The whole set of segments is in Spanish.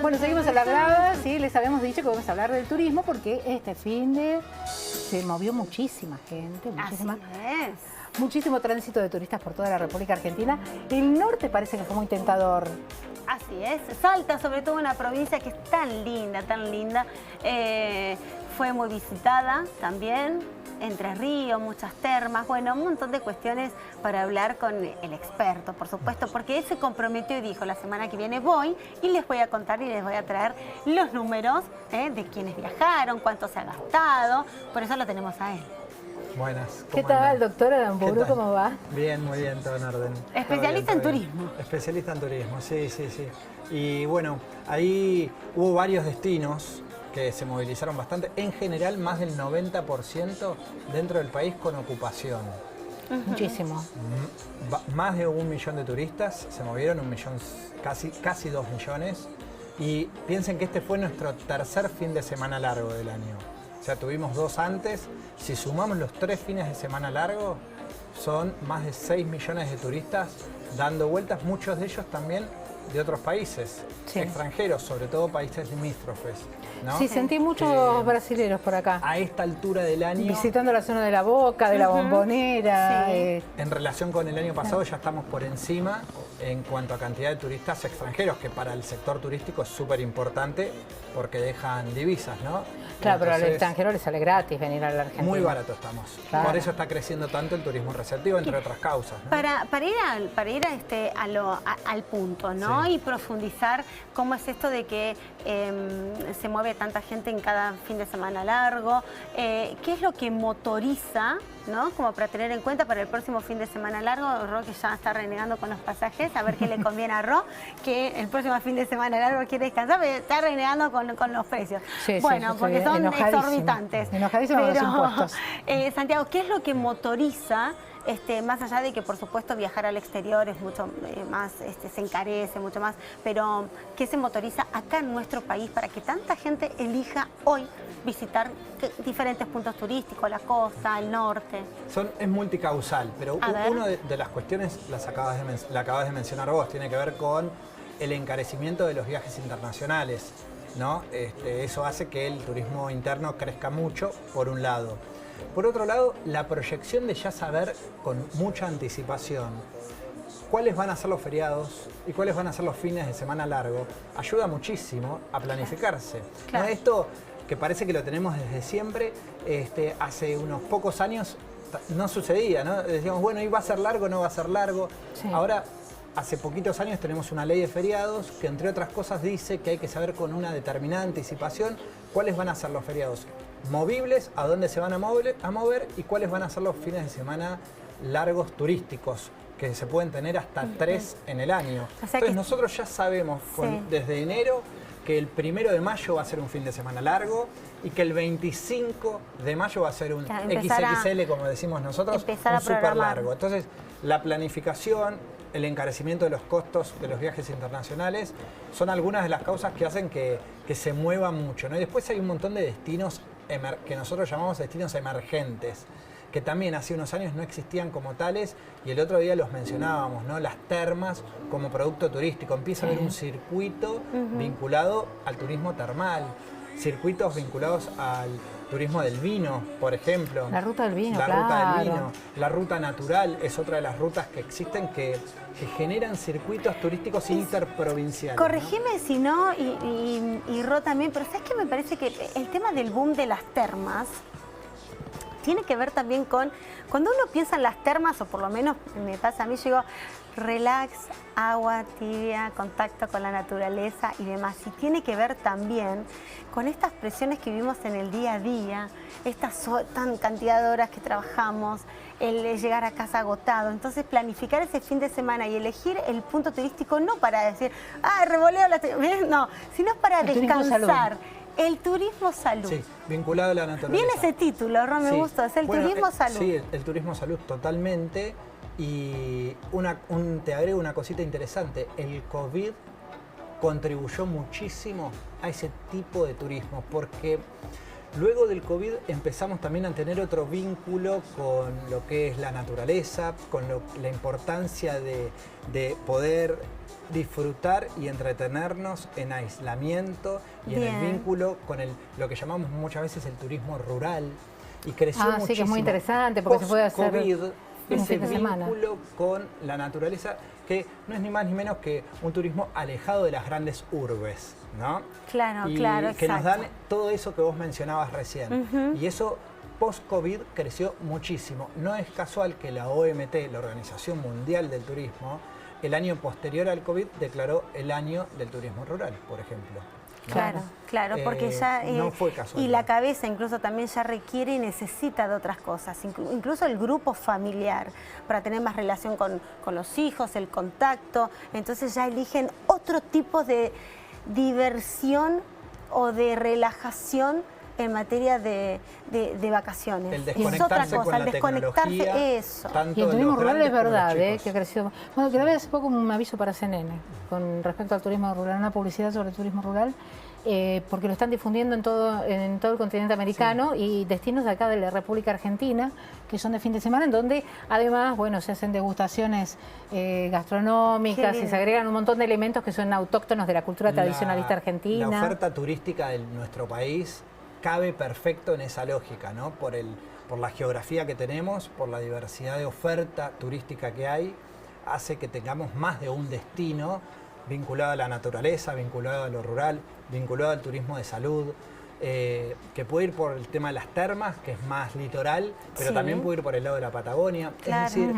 Bueno, seguimos a la brava, sí, les habíamos dicho que vamos a hablar del turismo porque este finde se movió muchísima gente, muchísimo tránsito de turistas por toda la República Argentina. El norte parece que fue muy tentador. Así es, Salta, sobre todo una provincia que es tan linda, fue muy visitada también, Entre Ríos, muchas termas, bueno, un montón de cuestiones para hablar con el experto, por supuesto, porque él se comprometió y dijo, la semana que viene voy y les voy a contar y les voy a traer los números de quienes viajaron, cuánto se ha gastado, por eso lo tenemos a él. Buenas. ¿Qué tal, doctora Aramburu? ¿Cómo va? Bien, muy bien, todo en orden. Especialista en turismo. Especialista en turismo, sí. Y bueno, ahí hubo varios destinos que se movilizaron bastante. En general, más del 90% dentro del país con ocupación. Muchísimo. Más de 1 millón de turistas, se movieron 1 millón, casi 2 millones. Y piensen que este fue nuestro tercer fin de semana largo del año. O sea, tuvimos 2 antes. Si sumamos los 3 fines de semana largos, son más de 6 millones de turistas dando vueltas, muchos de ellos también de otros países, extranjeros, sobre todo países limítrofes, ¿no? Sí, sentí muchos brasileños por acá. A esta altura del año. Visitando la zona de la Boca, de la Bombonera. En relación con el año pasado ya estamos por encima en cuanto a cantidad de turistas extranjeros, que para el sector turístico es súper importante porque dejan divisas, ¿no? Claro, pero al extranjero le sale gratis venir a la Argentina. Muy barato estamos. Claro. Por eso está creciendo tanto el turismo receptivo, entre otras causas, ¿no? Para ir al punto, ¿no? Y profundizar cómo es esto de que se mueve tanta gente en cada fin de semana largo, qué es lo que motoriza, ¿no? Como para tener en cuenta para el próximo fin de semana largo. Ro, que ya está renegando con los pasajes, a ver qué le conviene a Ro, que el próximo fin de semana largo quiere descansar, pero está renegando con los precios. Bueno, porque son exorbitantes. Enojadísimo con los impuestos. Santiago, ¿qué es lo que motoriza? Más allá de que, por supuesto, viajar al exterior es mucho más, se encarece mucho más, pero ¿qué se motoriza acá en nuestro país para que tanta gente elija hoy visitar diferentes puntos turísticos, la costa, el norte? Es multicausal, pero una de las cuestiones la acabas de mencionar vos, tiene que ver con el encarecimiento de los viajes internacionales, ¿no? Eso hace que el turismo interno crezca mucho, por un lado. Por otro lado, la proyección de ya saber con mucha anticipación cuáles van a ser los feriados y cuáles van a ser los fines de semana largo ayuda muchísimo a planificarse. Claro. ¿No? Esto que parece que lo tenemos desde siempre, hace unos pocos años no sucedía, ¿no? Decíamos, bueno, ¿y va a ser largo o no va a ser largo? Sí. Ahora, hace poquitos años tenemos una ley de feriados que, entre otras cosas, dice que hay que saber con una determinada anticipación cuáles van a ser los feriados movibles, a dónde se van a mover y cuáles van a ser los fines de semana largos turísticos, que se pueden tener hasta 3 en el año. O sea, entonces nosotros ya sabemos desde enero que el 1 de mayo va a ser un fin de semana largo y que el 25 de mayo va a ser un XXL, como decimos nosotros, un súper largo. Entonces, la planificación, el encarecimiento de los costos de los viajes internacionales son algunas de las causas que hacen que se mueva mucho, ¿no? Y después hay un montón de destinos que nosotros llamamos destinos emergentes, que también hace unos años no existían como tales, y el otro día los mencionábamos, ¿no? Las termas como producto turístico. Empieza a haber un circuito vinculado al turismo termal, circuitos vinculados al turismo del vino, por ejemplo. La ruta del vino, ruta del vino. La ruta natural es otra de las rutas que existen que generan circuitos turísticos interprovinciales. Corregime, ¿no? Si no, y Ro también, pero ¿sabes qué? Me parece que el tema del boom de las termas tiene que ver también con, cuando uno piensa en las termas, o por lo menos me pasa a mí, yo digo, relax, agua tibia, contacto con la naturaleza y demás. Y tiene que ver también con estas presiones que vivimos en el día a día, estas tan cantidad de horas que trabajamos, el llegar a casa agotado. Entonces, planificar ese fin de semana y elegir el punto turístico no para decir, revoleo no, sino para descansar. El turismo salud. Sí, vinculado a la naturaleza. Viene ese título, Ron, me gustó, es el turismo salud. Sí, el turismo salud totalmente. Y te agrego una cosita interesante, el COVID contribuyó muchísimo a ese tipo de turismo, porque Luego del COVID empezamos también a tener otro vínculo con lo que es la naturaleza, con la importancia de poder disfrutar y entretenernos en aislamiento y en el vínculo con lo que llamamos muchas veces el turismo rural. Y creció muchísimo. Sí, que es muy interesante porque se puede hacer COVID, ese fin de semana. vínculo con la naturaleza, que no es ni más ni menos que un turismo alejado de las grandes urbes, ¿no? Claro, y claro, que nos exacto. dan todo eso que vos mencionabas recién. Y eso post-COVID creció muchísimo. No es casual que la OMT, la Organización Mundial del Turismo, el año posterior al COVID declaró el año del turismo rural, por ejemplo. ¿no? Claro, claro, porque ya... no fue casual. Y la cabeza incluso también ya requiere y necesita de otras cosas, incluso el grupo familiar, para tener más relación con los hijos, el contacto. Entonces ya eligen otro tipo de diversión o de relajación en materia de vacaciones. El Es otra desconectarse cosa, con el la desconectarse, tecnología, eso. tanto Y el turismo los rural grandes es como los verdad, chicos. que ha crecido. Bueno, grabé hace poco un aviso para CNN con respecto al turismo rural, una publicidad sobre el turismo rural, porque lo están difundiendo en todo el continente americano y destinos de acá de la República Argentina, que son de fin de semana, en donde además, bueno, se hacen degustaciones gastronómicas y se agregan un montón de elementos que son autóctonos de la cultura tradicionalista argentina. La oferta turística de nuestro país cabe perfecto en esa lógica, ¿no? Por la geografía que tenemos, por la diversidad de oferta turística que hay, hace que tengamos más de un destino vinculado a la naturaleza, vinculado a lo rural, vinculado al turismo de salud, que puede ir por el tema de las termas, que es más litoral, pero también puede ir por el lado de la Patagonia. Claro. Es decir,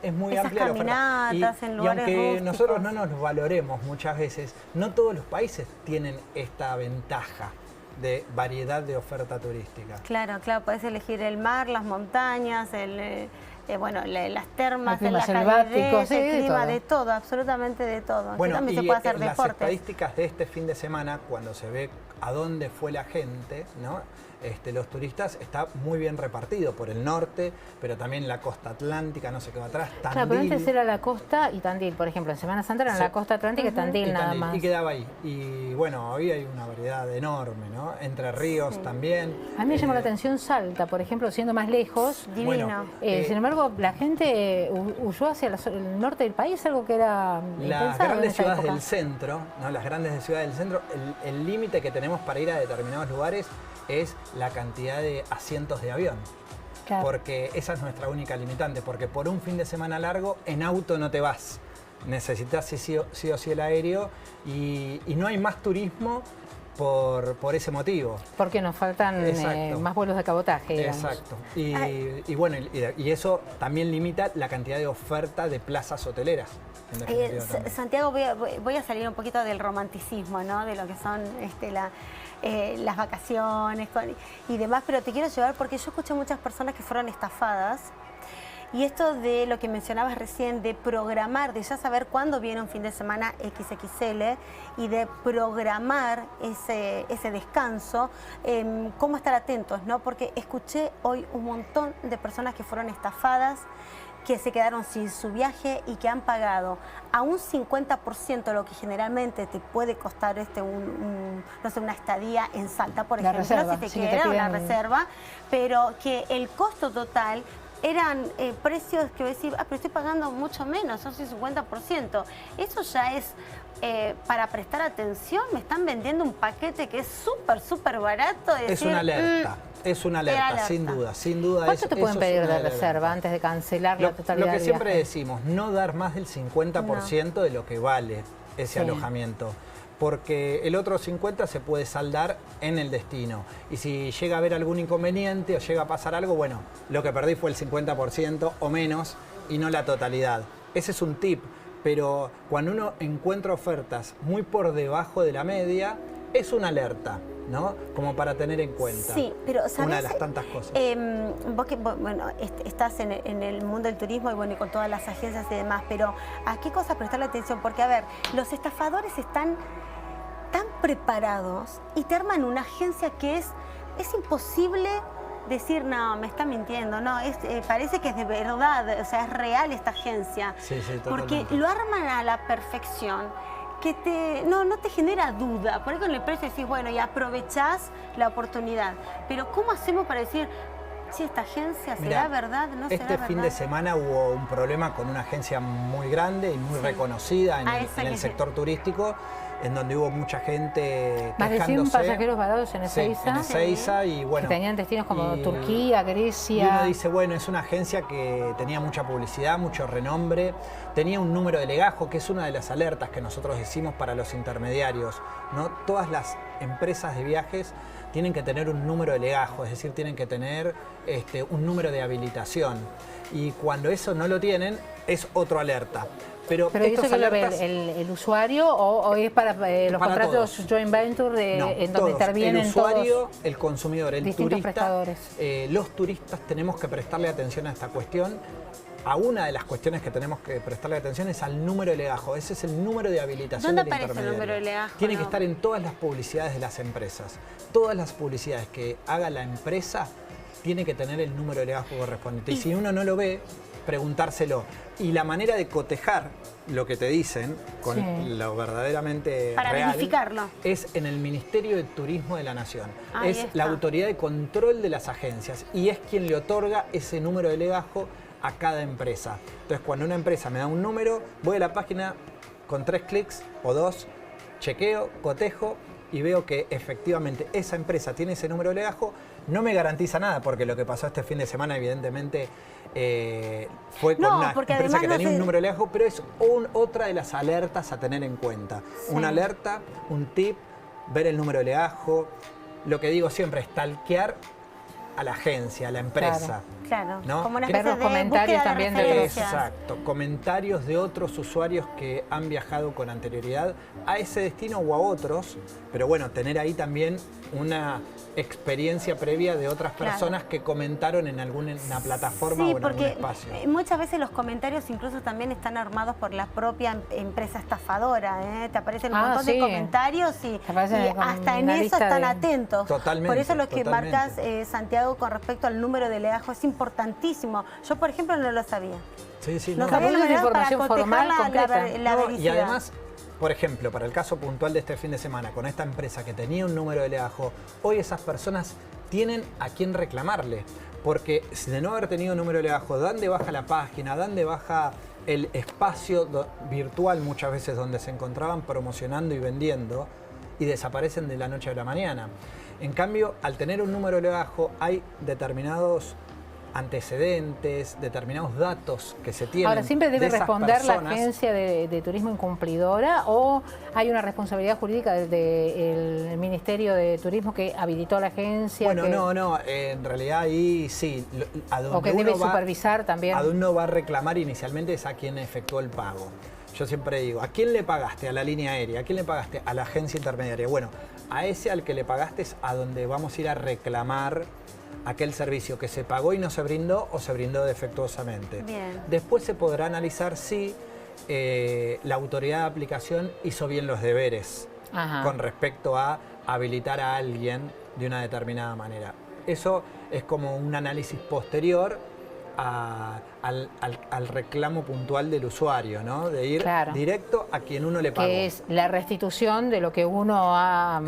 es muy Esas amplia la oferta. caminatas en Y lugares aunque rústicos. nosotros no nos valoremos muchas veces, no todos los países tienen esta ventaja de variedad de oferta turística. Claro, claro, podés elegir el mar, las montañas, las termas, El clima la selvático, calidez, sí, el clima, de de todo, absolutamente de todo. Bueno, Aquí también y se puede hacer las deportes. estadísticas de este fin de semana, cuando se ve a dónde fue la gente, ¿no? Los turistas, está muy bien repartido por el norte, pero también la costa atlántica, no se quedó atrás, Tandil. Claro, pero antes era la costa y Tandil, por ejemplo, en Semana Santa era la costa atlántica y Tandil nada más. Y quedaba ahí. Y bueno, hoy hay una variedad enorme, ¿no? Entre Ríos también. A mí me llamó la atención Salta, por ejemplo, siendo más lejos. Divino. Bueno, Sin embargo, la gente huyó hacia el norte del país, algo que era las impensado en grandes esa ciudades época. del centro, ¿no? Las grandes ciudades del centro, el límite que tenemos para ir a determinados lugares es la cantidad de asientos de avión. Claro. Porque esa es nuestra única limitante, porque por un fin de semana largo en auto no te vas. Necesitas sí o sí el aéreo y no hay más turismo por ese motivo. Porque nos faltan más vuelos de cabotaje, digamos. Exacto. Y bueno, y eso también limita la cantidad de oferta de plazas hoteleras. en definitiva también. Santiago, voy a salir un poquito del romanticismo, ¿no? De lo que son las vacaciones y demás, pero te quiero llevar porque yo escuché muchas personas que fueron estafadas. Y esto de lo que mencionabas recién, de programar, de ya saber cuándo viene un fin de semana XXL y de programar ese descanso, cómo estar atentos, ¿no? Porque escuché hoy un montón de personas que fueron estafadas, que se quedaron sin su viaje y que han pagado a un 50% lo que generalmente te puede costar no sé, una estadía en Salta, por ejemplo, reserva, si te sí, que te queda una piden... reserva, pero que el costo total eran precios que voy a decir, pero estoy pagando mucho menos, son 50%. Eso ya es para prestar atención, me están vendiendo un paquete que es súper barato. Es una alerta. Es una alerta, sin duda. ¿Cuánto te pueden pedir de reserva antes de cancelar la totalidad Lo que del siempre viaje? decimos, no dar más del 50% de lo que vale ese alojamiento. Porque el otro 50% se puede saldar en el destino. Y si llega a haber algún inconveniente o llega a pasar algo, bueno, lo que perdí fue el 50% o menos y no la totalidad. Ese es un tip, pero cuando uno encuentra ofertas muy por debajo de la media, es una alerta, ¿no? Como para tener en cuenta. Sí, pero ¿sabes? Una de las tantas cosas. Vos que estás en el mundo del turismo y con todas las agencias y demás, pero ¿a qué cosas prestarle atención? Porque, a ver, los estafadores están tan preparados y te arman una agencia que es imposible decir, no, me está mintiendo, no, parece que es de verdad, o sea, es real esta agencia. Sí, porque totalmente. lo arman a la perfección. no te genera duda. Por ahí con el precio decís, bueno, y aprovechás la oportunidad. Pero ¿cómo hacemos para decir, si esta agencia será verdad, no será verdad? Este fin de semana hubo un problema con una agencia muy grande y muy reconocida en el sector turístico, en donde hubo mucha gente más quejándose. de 100 pasajeros varados en Ezeiza. Sí, en Ezeiza, y bueno, que tenían destinos como Turquía, Grecia. Y uno dice, bueno, es una agencia que tenía mucha publicidad, mucho renombre, tenía un número de legajo, que es una de las alertas que nosotros decimos para los intermediarios, ¿no? Todas las empresas de viajes tienen que tener un número de legajo, es decir, tienen que tener un número de habilitación. Y cuando eso no lo tienen, es otro alerta. Pero eso que alertas, lo ve el usuario o es para los contratos todos. Joint venture en donde intervienen el usuario, el consumidor, el turista, los turistas tenemos que prestarle atención a esta cuestión. A una de las cuestiones que tenemos que prestarle atención es al número de legajo. Ese es el número de habilitación del intermediario. ¿Dónde aparece el número de legajo? Tiene que estar en todas las publicidades de las empresas. Todas las publicidades que haga la empresa tiene que tener el número de legajo correspondiente. Y si uno no lo ve, preguntárselo. Y la manera de cotejar lo que te dicen con lo verdaderamente para real verificarlo es en el Ministerio de Turismo de la Nación. Es la autoridad de control de las agencias y es quien le otorga ese número de legajo a cada empresa. Entonces, cuando una empresa me da un número, voy a la página con 3 clics o 2, chequeo, cotejo y veo que efectivamente esa empresa tiene ese número de legajo. No me garantiza nada, porque lo que pasó este fin de semana, evidentemente, fue con una empresa que tenía un número de legajo, pero es otra de las alertas a tener en cuenta. Sí. Una alerta, un tip, ver el número de legajo. Lo que digo siempre es stalkear a la agencia, a la empresa. Claro, ¿no? Como una ver los comentarios también de Exacto, comentarios de otros usuarios que han viajado con anterioridad a ese destino o a otros, pero bueno, tener ahí también una experiencia previa de otras personas que comentaron en alguna plataforma o en algún espacio. Muchas veces los comentarios incluso también están armados por la propia empresa estafadora, te aparecen un montón de comentarios y hasta en eso están atentos. Totalmente. Por eso lo que marcas, Santiago, con respecto al número de legajo es importantísimo. Yo, por ejemplo, no lo sabía. Sí, no sabía la información formal completa. Y además, por ejemplo, para el caso puntual de este fin de semana, con esta empresa que tenía un número de legajo, hoy esas personas tienen a quién reclamarle. Porque de no haber tenido un número de legajo, dan de baja la página, dan de baja el espacio virtual muchas veces donde se encontraban promocionando y vendiendo, y desaparecen de la noche a la mañana. En cambio, al tener un número de legajo, hay determinados antecedentes, determinados datos que se tienen. Ahora, ¿siempre debe responder la agencia de turismo incumplidora o hay una responsabilidad jurídica del Ministerio de Turismo que habilitó a la agencia? Bueno, no, en realidad ahí sí. O que debe supervisar también. A donde uno va a reclamar inicialmente es a quien efectuó el pago. Yo siempre digo, ¿a quién le pagaste? A la línea aérea. ¿A quién le pagaste? A la agencia intermediaria. Bueno, a ese al que le pagaste es a donde vamos a ir a reclamar aquel servicio que se pagó y no se brindó o se brindó defectuosamente. Bien. Después se podrá analizar si la autoridad de aplicación hizo bien los deberes con respecto a habilitar a alguien de una determinada manera. Eso es como un análisis posterior al reclamo puntual del usuario, ¿no? De ir directo a quien uno le pagó. Que es la restitución de lo que uno ha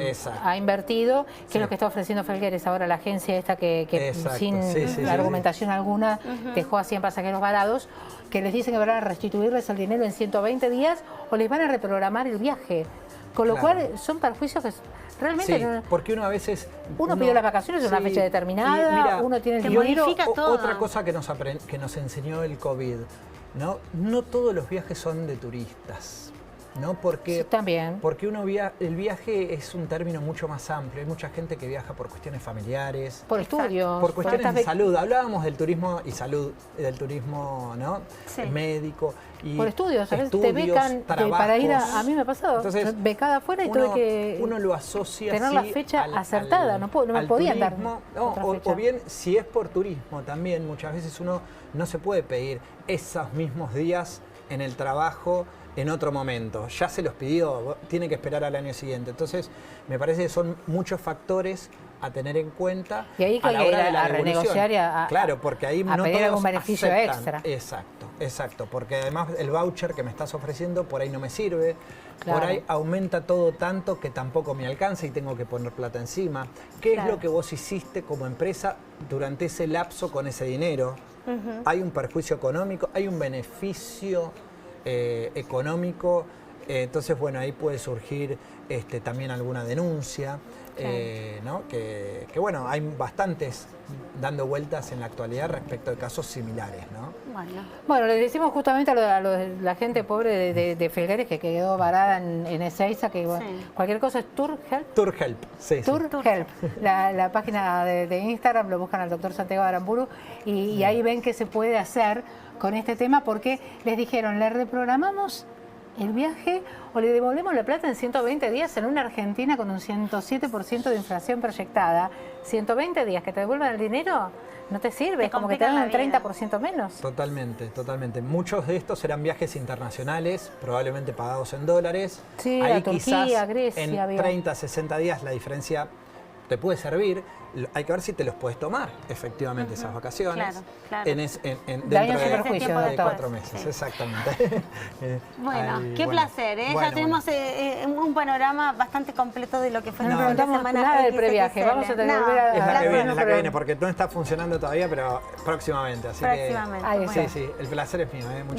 invertido, que es lo que está ofreciendo Felgueres ahora, la agencia esta que sin argumentación alguna dejó a 100 pasajeros varados, que les dicen que van a restituirles el dinero en 120 días o les van a reprogramar el viaje. Con lo cual son perjuicios que realmente porque uno a veces... Uno pidió las vacaciones en una fecha determinada, uno tiene el dinero. Otra cosa que nos enseñó el COVID, no todos los viajes son de turistas. ¿No? Porque el viaje es un término mucho más amplio. Hay mucha gente que viaja por cuestiones familiares, por estudios, por cuestiones de salud. Hablábamos del turismo y salud, del turismo médico. Y por estudios, a veces te becan para ir a mí me ha pasado. Entonces, becada afuera y tuve que uno lo asocia tener la fecha acertada, no me podían dar o bien, si es por turismo también, muchas veces uno no se puede pedir esos mismos días en el trabajo en otro momento. Ya se los pidió, tiene que esperar al año siguiente. Entonces, me parece que son muchos factores a tener en cuenta y ahí a la hora de la renegociar y claro, porque ahí a no pedir todos algún beneficio aceptan. extra. Exacto. Exacto, porque además el voucher que me estás ofreciendo por ahí no me sirve, Claro. por ahí aumenta todo tanto que tampoco me alcanza y tengo que poner plata encima. ¿Qué Claro. es lo que vos hiciste como empresa durante ese lapso con ese dinero? ¿Hay un perjuicio económico? ¿Hay un beneficio económico? Entonces, bueno, ahí puede surgir también alguna denuncia, ¿no? Que bueno, hay bastantes dando vueltas en la actualidad respecto de casos similares, ¿no? Bueno, le decimos justamente a la gente pobre de Felgueres que quedó varada en Ezeiza, que cualquier cosa es TourHelp. TourHelp, sí. TourHelp, la página de Instagram, lo buscan al doctor Santiago Aramburu y ahí ven qué se puede hacer con este tema, porque les dijeron, le reprogramamos el viaje o le devolvemos la plata en 120 días en una Argentina con un 107% de inflación proyectada. 120 días que te devuelvan el dinero no te sirve, es como que te dan un 30% menos. Totalmente, totalmente. Muchos de estos serán viajes internacionales, probablemente pagados en dólares. Sí, ahí a Turquía, quizás Grecia, en 30, 60 días la diferencia te puede servir. Hay que ver si te los puedes tomar, efectivamente, esas vacaciones. Claro, claro. Dentro de 4 meses, sí. Exactamente. Bueno, qué placer, ¿eh? Bueno, ya tenemos un panorama bastante completo de lo que fue No la preguntamos semana nada del XXL. previaje, vamos a tener que volver a... Es la que pero- viene, porque no está funcionando todavía, pero próximamente. Así Próximamente. Ahí que, está. sí, el placer es mío.